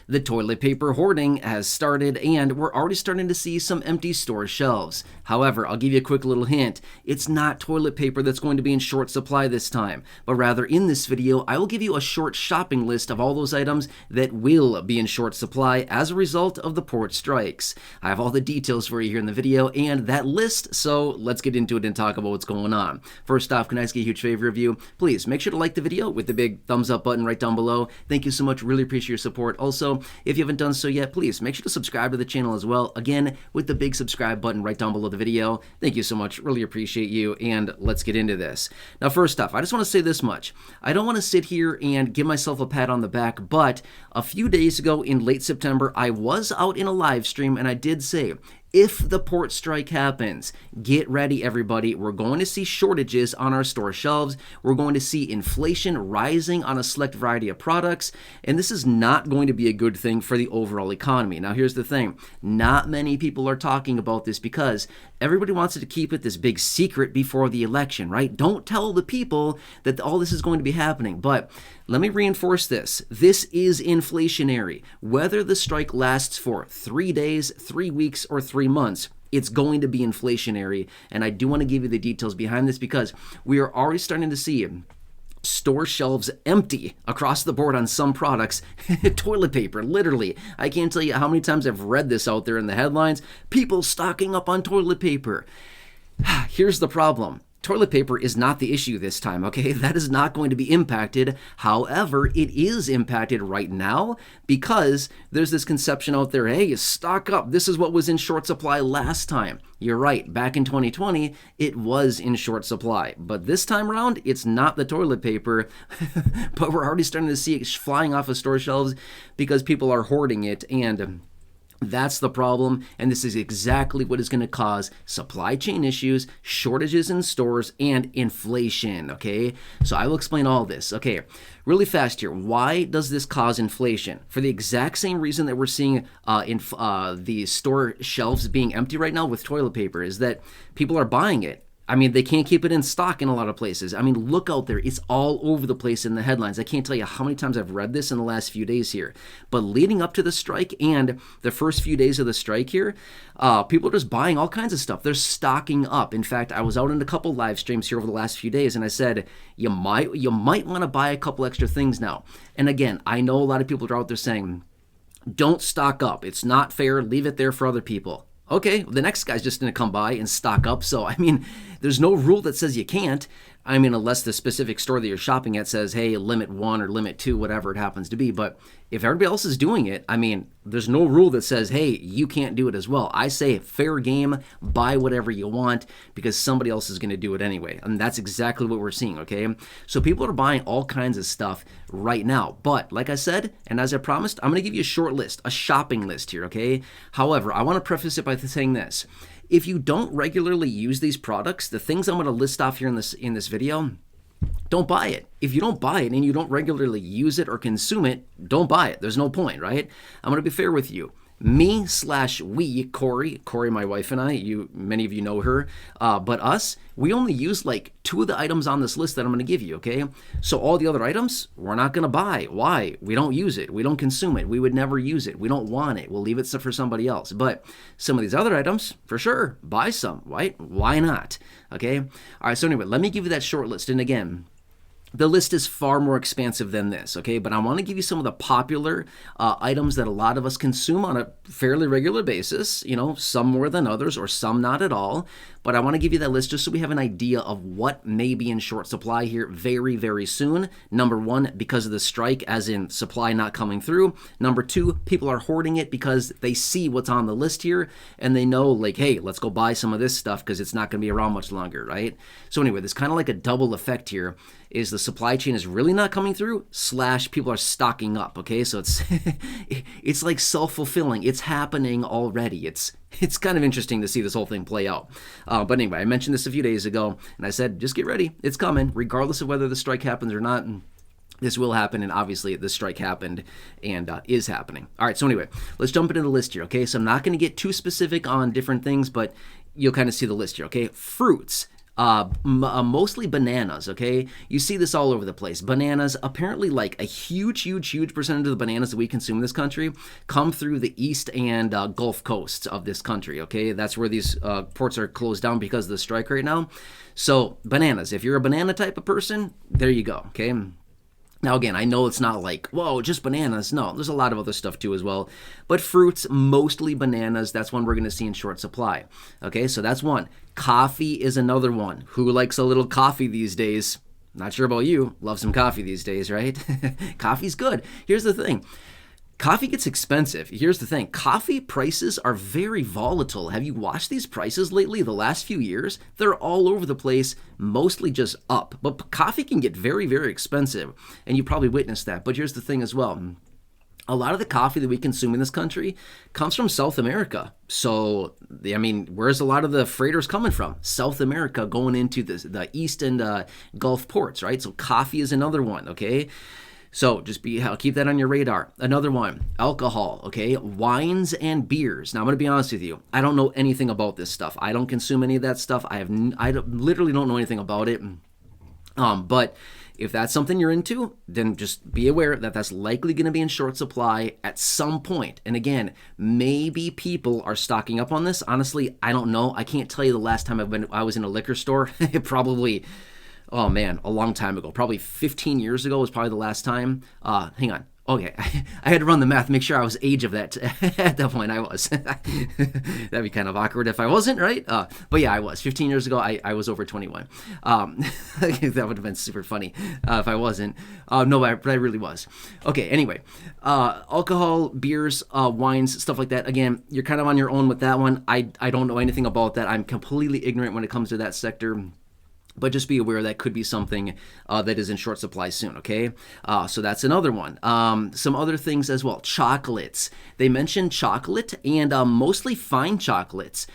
The toilet paper hoarding has started, and we're already starting to see some empty store shelves. However, I'll give you a quick little hint. It's not toilet paper that's going to be in short supply this time, but rather in this video, I will give you a short shopping list of all those items that will be in short supply as a result of the port strikes. I have all the details for you here in the video and that list, so let's get into it and talk about what's going on. First off, can I ask you a huge favor of you? Please make sure to like the video with the big thumbs up button right down below. Thank you so much. Really appreciate your support. Also, if you haven't done so yet, please make sure to subscribe to the channel as well. Again, with the big subscribe button right down below the video. Thank you so much. Really appreciate you. And let's get into this. Now, first off, I just want to say this much. I don't want to sit here and give myself a pat on the back, but a few days ago in late September, I was out in a live stream and I did say, if the port strike happens, get ready, everybody. We're going to see shortages on our store shelves. We're going to see inflation rising on a select variety of products, and this is not going to be a good thing for the overall economy. Now, here's the thing. Not many people are talking about this because everybody wants to keep it this big secret before the election, right? Don't tell the people that all this is going to be happening, but let me reinforce this. This is inflationary. Whether the strike lasts for 3 days, 3 weeks, or 3 months, it's going to be inflationary. And I do want to give you the details behind this because we are already starting to see store shelves empty across the board on some products. Toilet paper, literally. I can't tell you how many times I've read this out there in the headlines. People stocking up on toilet paper. Here's the problem. Toilet paper is not the issue this time, okay? That is not going to be impacted. However, it is impacted right now because there's this conception out there, hey, stock up. This is what was in short supply last time. You're right. Back in 2020, it was in short supply. But this time around, it's not the toilet paper, but we're already starting to see it flying off of store shelves because people are hoarding it, and that's the problem, and this is exactly what is going to cause supply chain issues, shortages in stores, and inflation, okay? So I will explain all this. Okay, really fast here. Why does this cause inflation? For the exact same reason that we're seeing the store shelves being empty right now with toilet paper is that people are buying it. I mean, they can't keep it in stock in a lot of places. I mean, look out there. It's all over the place in the headlines. I can't tell you how many times I've read this in the last few days here. But leading up to the strike and the first few days of the strike here, people are just buying all kinds of stuff. They're stocking up. In fact, I was out in a couple live streams here over the last few days, and I said, you might want to buy a couple extra things now. And again, I know a lot of people are out there saying, don't stock up. It's not fair. Leave it there for other people. Okay, the next guy's just going to come by and stock up. So, I mean, there's no rule that says you can't. I mean, unless the specific store that you're shopping at says, hey, limit 1 or limit 2, whatever it happens to be. But if everybody else is doing it, I mean, there's no rule that says, hey, you can't do it as well. I say fair game, buy whatever you want because somebody else is going to do it anyway. And that's exactly what we're seeing, okay? So people are buying all kinds of stuff right now. But like I said, and as I promised, I'm going to give you a short list, a shopping list here, okay? However, I want to preface it by saying this. If you don't regularly use these products, the things I'm going to list off here in this video, don't buy it. If you don't buy it and you don't regularly use it or consume it, don't buy it. There's no point, right? I'm going to be fair with you. Me/we, Corey, my wife and I, many of you know her, but us, we only use like 2 of the items on this list that I'm going to give you, okay? So all the other items, we're not going to buy. Why? We don't use it. We don't consume it. We would never use it. We don't want it. We'll leave it for somebody else. But some of these other items, for sure, buy some, right? Why not? Okay? All right, so anyway, let me give you that short list. And again, the list is far more expansive than this, okay? But I want to give you some of the popular items that a lot of us consume on a fairly regular basis, you know, some more than others or some not at all. But I want to give you that list just so we have an idea of what may be in short supply here very, very soon. Number 1, because of the strike, as in supply not coming through. Number 2, people are hoarding it because they see what's on the list here and they know, like, hey, let's go buy some of this stuff because it's not going to be around much longer, right? So anyway, there's kind of like a double effect here. Is the supply chain is really not coming through / people are stocking up, okay? So it's like self-fulfilling. It's happening already. It's kind of interesting to see this whole thing play out. But anyway, I mentioned this a few days ago, and I said, just get ready. It's coming, regardless of whether the strike happens or not. This will happen, and obviously the strike happened and is happening. All right, so anyway, let's jump into the list here, okay? So I'm not going to get too specific on different things, but you'll kind of see the list here, okay? Fruits. Mostly bananas, okay? You see this all over the place. Bananas, apparently like a huge percentage of the bananas that we consume in this country come through the east and Gulf coasts of this country, okay? That's where these ports are closed down because of the strike right now. So bananas, if you're a banana type of person, there you go, okay? Now, again, I know it's not like, whoa, just bananas. No, there's a lot of other stuff too as well. But fruits, mostly bananas, that's one we're going to see in short supply. Okay, so that's one. Coffee is another one. Who likes a little coffee these days? Not sure about you. Love some coffee these days, right? Coffee's good. Here's the thing. Coffee gets expensive. Here's the thing. Coffee prices are very volatile. Have you watched these prices lately? The last few years, they're all over the place, mostly just up. But coffee can get very expensive, and you probably witnessed that. But here's the thing as well. A lot of the coffee that we consume in this country comes from South America. So, I mean, where's a lot of the freighters coming from? South America going into the East and Gulf ports, right? So coffee is another one, okay? So just keep that on your radar. Another one, alcohol, okay? Wines and beers. Now, I'm going to be honest with you. I don't know anything about this stuff. I don't consume any of that stuff. I literally don't know anything about it. But if that's something you're into, then just be aware that that's likely going to be in short supply at some point. And again, maybe people are stocking up on this. Honestly, I don't know. I can't tell you the last time I was in a liquor store. Probably... Oh man, a long time ago. Probably 15 years ago was probably the last time. Hang on. Okay, I had to run the math, make sure I was age of that. At that point, I was. That'd be kind of awkward if I wasn't, right? But yeah, I was. 15 years ago, I was over 21. That would have been super funny if I wasn't. No, but I really was. Okay, anyway. Alcohol, beers, wines, stuff like that. Again, you're kind of on your own with that one. I don't know anything about that. I'm completely ignorant when it comes to that sector. But just be aware that could be something that is in short supply soon, okay? So that's another one. Some other things as well. Chocolates. They mentioned chocolate and mostly fine chocolates.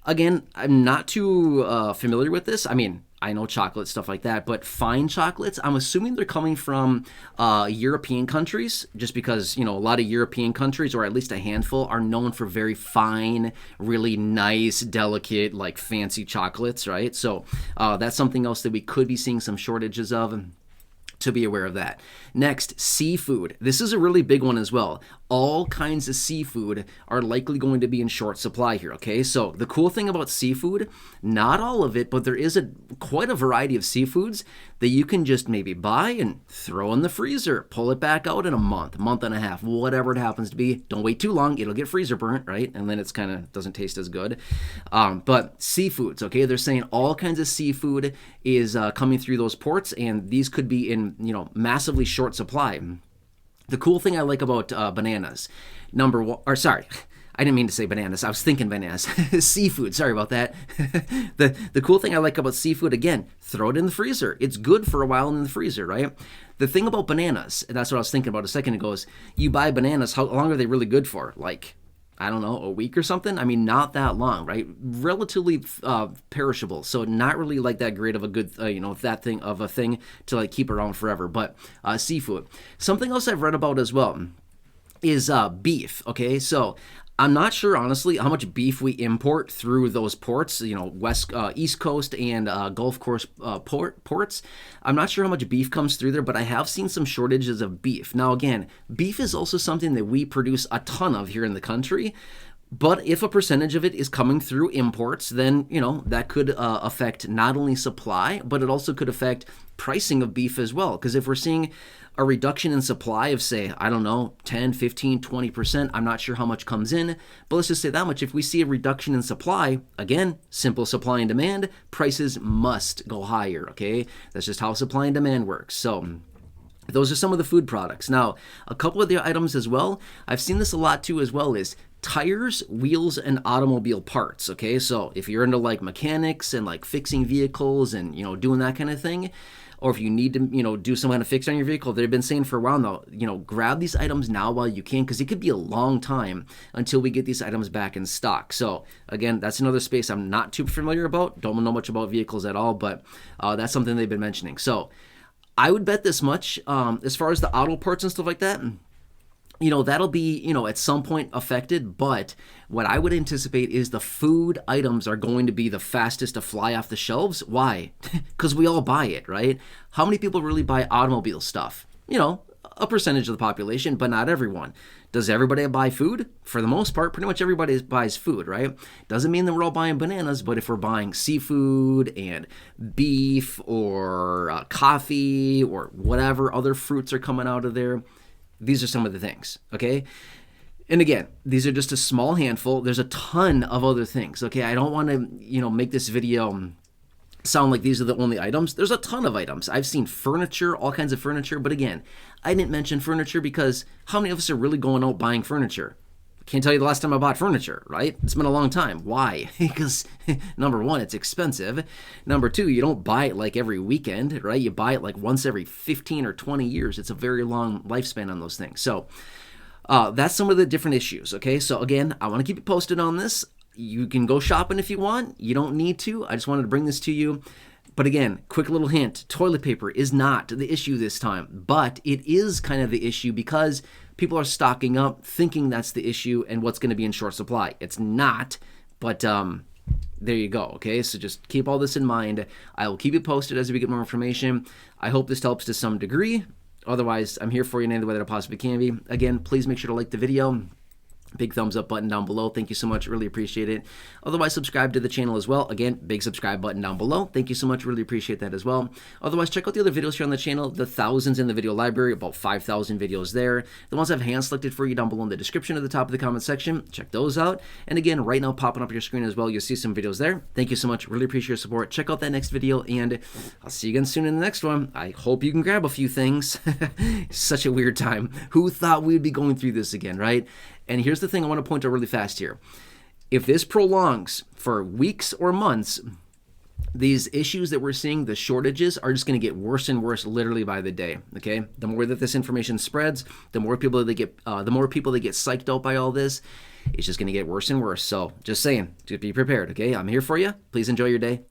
Again, I'm not too familiar with this. I mean, I know chocolate, stuff like that, but fine chocolates, I'm assuming they're coming from European countries, just because, a lot of European countries, or at least a handful, are known for very fine, really nice, delicate, like fancy chocolates, right? So that's something else that we could be seeing some shortages of. To be aware of that. Next, seafood. This is a really big one as well. All kinds of seafood are likely going to be in short supply here, okay? So the cool thing about seafood, not all of it, but there is quite a variety of seafoods that you can just maybe buy and throw in the freezer, pull it back out in a month and a half, whatever it happens to be. Don't wait too long, it'll get freezer burnt, right? And then it's kind of doesn't taste as good. But seafoods, okay? They're saying all kinds of seafood is coming through those ports, and these could be in massively short supply. The cool thing I like about bananas, I didn't mean to say bananas. I was thinking bananas. Seafood. Sorry about that. The cool thing I like about seafood, again, throw it in the freezer. It's good for a while in the freezer, right? The thing about bananas, and that's what I was thinking about a second ago, is you buy bananas, how long are they really good for? Like, I don't know, a week or something? I mean, not that long, right? Relatively perishable, so not really like that great of a good, that thing of a thing to like keep around forever. But seafood. Something else I've read about as well is beef. Okay, so I'm not sure, honestly, how much beef we import through those ports, East Coast and Gulf Coast ports. I'm not sure how much beef comes through there, but I have seen some shortages of beef. Now, again, beef is also something that we produce a ton of here in the country. But if a percentage of it is coming through imports, then, that could affect not only supply, but it also could affect pricing of beef as well. Because if we're seeing a reduction in supply of, say, 10, 15, 20%, I'm not sure how much comes in, but let's just say that much. If we see a reduction in supply, again, simple supply and demand, prices must go higher, okay? That's just how supply and demand works. So those are some of the food products. Now, a couple of the items as well, I've seen this a lot too as well, is tires, wheels, and automobile parts, okay? So if you're into like mechanics and like fixing vehicles and, doing that kind of thing, or if you need to, do some kind of fix on your vehicle, they've been saying for a while now, grab these items now while you can, because it could be a long time until we get these items back in stock. So again, that's another space I'm not too familiar about. Don't know much about vehicles at all, but that's something they've been mentioning. So I would bet this much, as far as the auto parts and stuff like that, that'll be, at some point affected, but what I would anticipate is the food items are going to be the fastest to fly off the shelves. Why? Because we all buy it, right? How many people really buy automobile stuff? A percentage of the population, but not everyone. Does everybody buy food? For the most part, pretty much everybody buys food, right? Doesn't mean that we're all buying bananas, but if we're buying seafood and beef or coffee or whatever other fruits are coming out of there, these are some of the things, okay? And again, these are just a small handful. There's a ton of other things, okay? I don't want to, make this video sound like these are the only items. There's a ton of items. I've seen furniture, all kinds of furniture, but again, I didn't mention furniture because how many of us are really going out buying furniture? Can't tell you the last time I bought furniture, right? It's been a long time. Why? Because number one, it's expensive. Number two, you don't buy it like every weekend, right? You buy it like once every 15 or 20 years. It's a very long lifespan on those things. So that's some of the different issues, okay? So again, I want to keep you posted on this. You can go shopping if you want. You don't need to. I just wanted to bring this to you. But again, quick little hint, toilet paper is not the issue this time, but it is kind of the issue because people are stocking up thinking that's the issue and what's going to be in short supply. It's not, but there you go, okay? So just keep all this in mind. I will keep you posted as we get more information. I hope this helps to some degree. Otherwise, I'm here for you in any way that I possibly can be. Again, please make sure to like the video. Big thumbs up button down below. Thank you so much. Really appreciate it. Otherwise, subscribe to the channel as well. Again, big subscribe button down below. Thank you so much. Really appreciate that as well. Otherwise, check out the other videos here on the channel. The thousands in the video library, about 5,000 videos there. The ones I've hand selected for you down below in the description at the top of the comment section. Check those out. And again, right now popping up your screen as well, you'll see some videos there. Thank you so much. Really appreciate your support. Check out that next video, and I'll see you again soon in the next one. I hope you can grab a few things. Such a weird time. Who thought we'd be going through this again, right? And here's the thing I want to point out really fast here. If this prolongs for weeks or months, these issues that we're seeing, the shortages, are just going to get worse and worse literally by the day, okay? The more that this information spreads, the more people that get psyched out by all this, it's just going to get worse and worse. So just saying, just be prepared, okay? I'm here for you. Please enjoy your day.